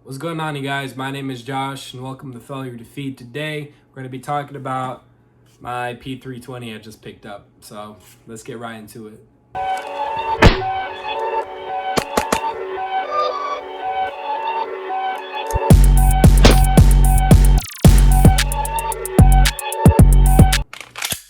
What's going on, you guys? My name is Josh and welcome to Failure to Feed. Today we're going to be talking about my P320 I just picked up. So let's get right into it.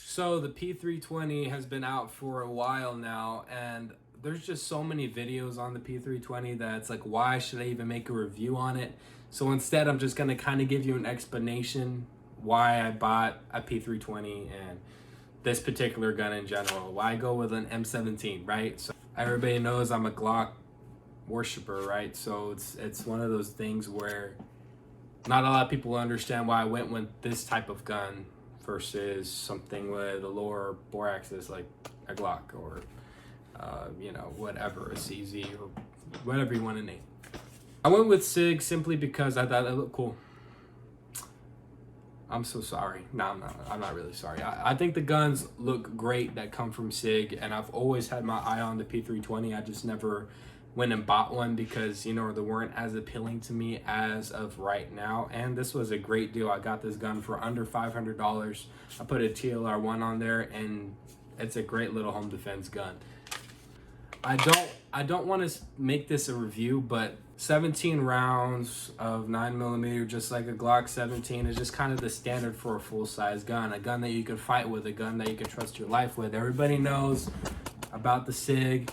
So the P320 has been out for a while now, and there's just so many videos on the P320 that it's like, why should I even make a review on it? So instead, I'm just gonna kind of give you an explanation why I bought a P320 and this particular gun in general. Why I go with an M17, right? So everybody knows I'm a Glock worshiper, right? So it's one of those things where not a lot of people understand why I went with this type of gun versus something with a lower bore axis like a Glock or whatever, a CZ or whatever you want to name. I went with Sig simply because I thought it looked cool. I'm so sorry. No, I'm not really sorry. I think the guns look great that come from Sig, and I've always had my eye on the P320. I just never went and bought one because, they weren't as appealing to me as of right now. And this was a great deal. I got this gun for under $500. I put a TLR1 on there, and it's a great little home defense gun. I don't want to make this a review, but 17 rounds of 9mm, just like a Glock 17, is just kind of the standard for a full-size gun. A gun that you can fight with, a gun that you can trust your life with. Everybody knows about the Sig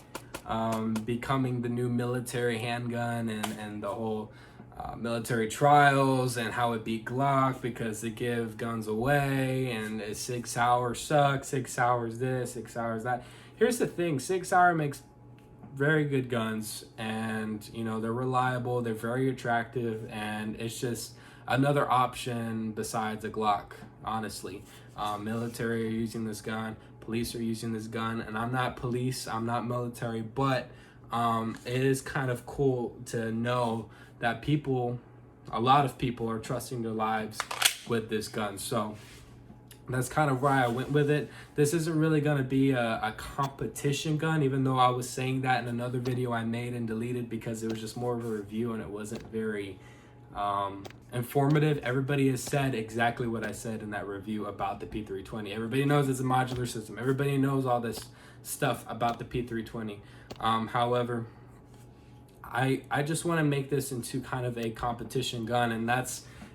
becoming the new military handgun and the whole military trials and how it beat Glock because they give guns away and 6 Sauer sucks, 6 Sauer's this, 6 Sauer's that. Here's the thing, 6 Sauer makes very good guns, and they're reliable, they're very attractive, and it's just another option besides a Glock, honestly. Military are using this gun, police are using this gun, and I'm not police, I'm not military, but it is kind of cool to know that a lot of people are trusting their lives with this gun. So that's kind of why I went with it. This isn't really going to be a competition gun, even though I was saying that in another video I made and deleted because it was just more of a review and it wasn't very informative. Everybody has said exactly what I said in that review about the P320. Everybody knows it's a modular system. Everybody knows all this stuff about the P320. However, I just want to make this into kind of a competition gun, and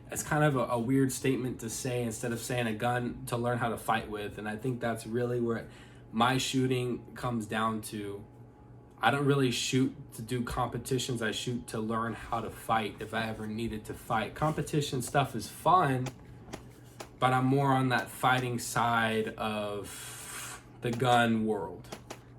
it's kind of a weird statement to say instead of saying a gun to learn how to fight with. And I think that's really where my shooting comes down to. I don't really shoot to do competitions. I shoot to learn how to fight if I ever needed to fight. Competition stuff is fun, but I'm more on that fighting side of the gun world.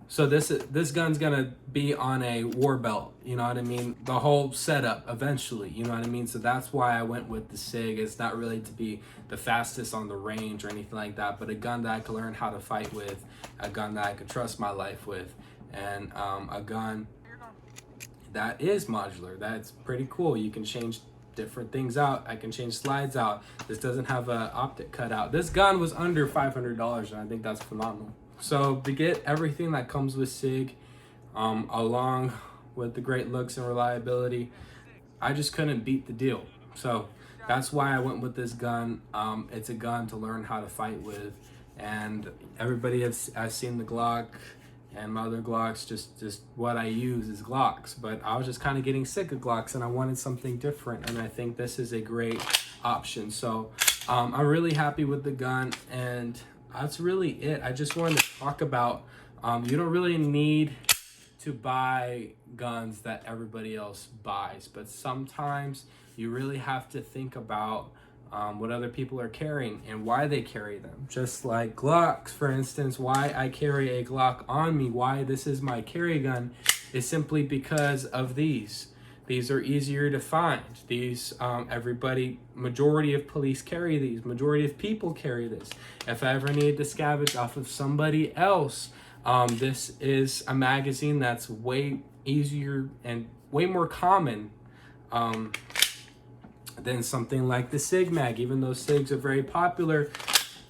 So this gun's gonna be on a war belt, you know what I mean? The whole setup eventually, you know what I mean? So that's why I went with the Sig. It's not really to be the fastest on the range or anything like that, but a gun that I can learn how to fight with, a gun that I can trust my life with, and a gun that is modular. That's pretty cool. You can change different things out. I can change slides out. This doesn't have an optic cutout. This gun was under $500, and I think that's phenomenal. So to get everything that comes with Sig, along with the great looks and reliability, I just couldn't beat the deal. So that's why I went with this gun. It's a gun to learn how to fight with, and everybody has seen the Glock and my other Glocks. Just what I use is Glocks, but I was just kind of getting sick of Glocks, and I wanted something different, and I think this is a great option. So I'm really happy with the gun, and that's really it. I just wanted to talk about you don't really need to buy guns that everybody else buys, but sometimes you really have to think about what other people are carrying and why they carry them. Just like Glocks, for instance, why I carry a Glock on me, why this is my carry gun, is simply because of these. These are easier to find. These, majority of police carry these. Majority of people carry this. If I ever need to scavenge off of somebody else, this is a magazine that's way easier and way more common than something like the Sig Mag. Even though Sigs are very popular,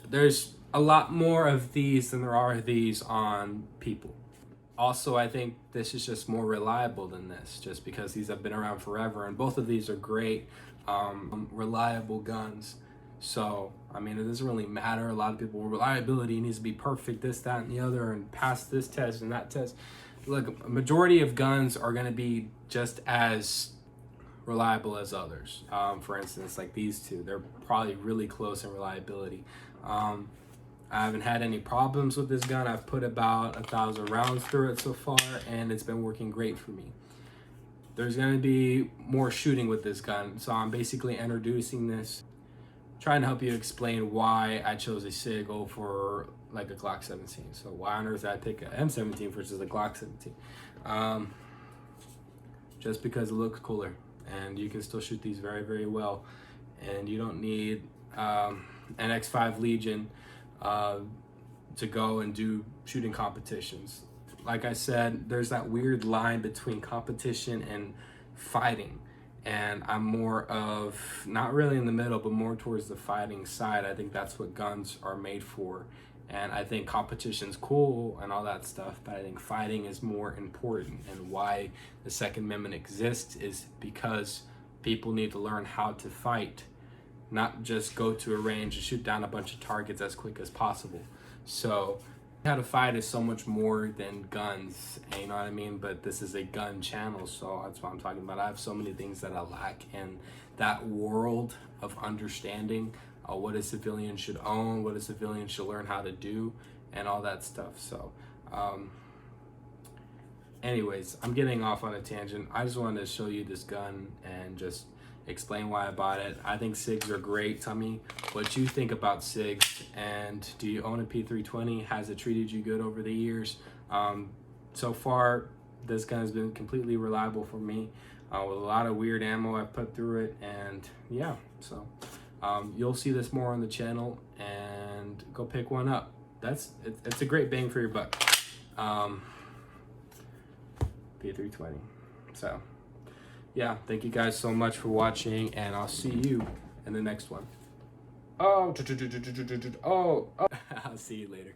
there's a lot more of these than there are these on people. Also, I think this is just more reliable than this, just because these have been around forever, and both of these are great, reliable guns. So, I mean, it doesn't really matter. A lot of people, reliability needs to be perfect, this, that, and the other, and pass this test and that test. Look, a majority of guns are going to be just as reliable as others. For instance, like these two, they're probably really close in reliability. I haven't had any problems with this gun. I've put about 1,000 rounds through it so far, and it's been working great for me. There's going to be more shooting with this gun, so I'm basically introducing this, trying to help you explain why I chose a Sig over like a Glock 17. So why on earth did I pick a M17 versus a Glock 17? Just because it looks cooler, and you can still shoot these very, very well, and you don't need an X5 Legion to go and do shooting competitions. Like I said, there's that weird line between competition and fighting, and I'm more of, not really in the middle, but more towards the fighting side. I think that's what guns are made for, and I think competition's cool and all that stuff, but I think fighting is more important. And why the Second Amendment exists is because people need to learn how to fight, not just go to a range and shoot down a bunch of targets as quick as possible. So how to fight is so much more than guns, you know what I mean? But this is a gun channel, so that's what I'm talking about. I have so many things that I lack in that world of understanding what a civilian should own, what a civilian should learn how to do, and all that stuff. So anyways, I'm getting off on a tangent. I just wanted to show you this gun and just explain why I bought it. I think SIGs are great. Tell me what you think about SIGs, and do you own a P320? Has it treated you good over the years? So far, this gun has been completely reliable for me, with a lot of weird ammo I've put through it, and yeah, so you'll see this more on the channel, and go pick one up. It's a great bang for your buck. P320. So yeah, thank you guys so much for watching, and I'll see you in the next one. I'll see you later.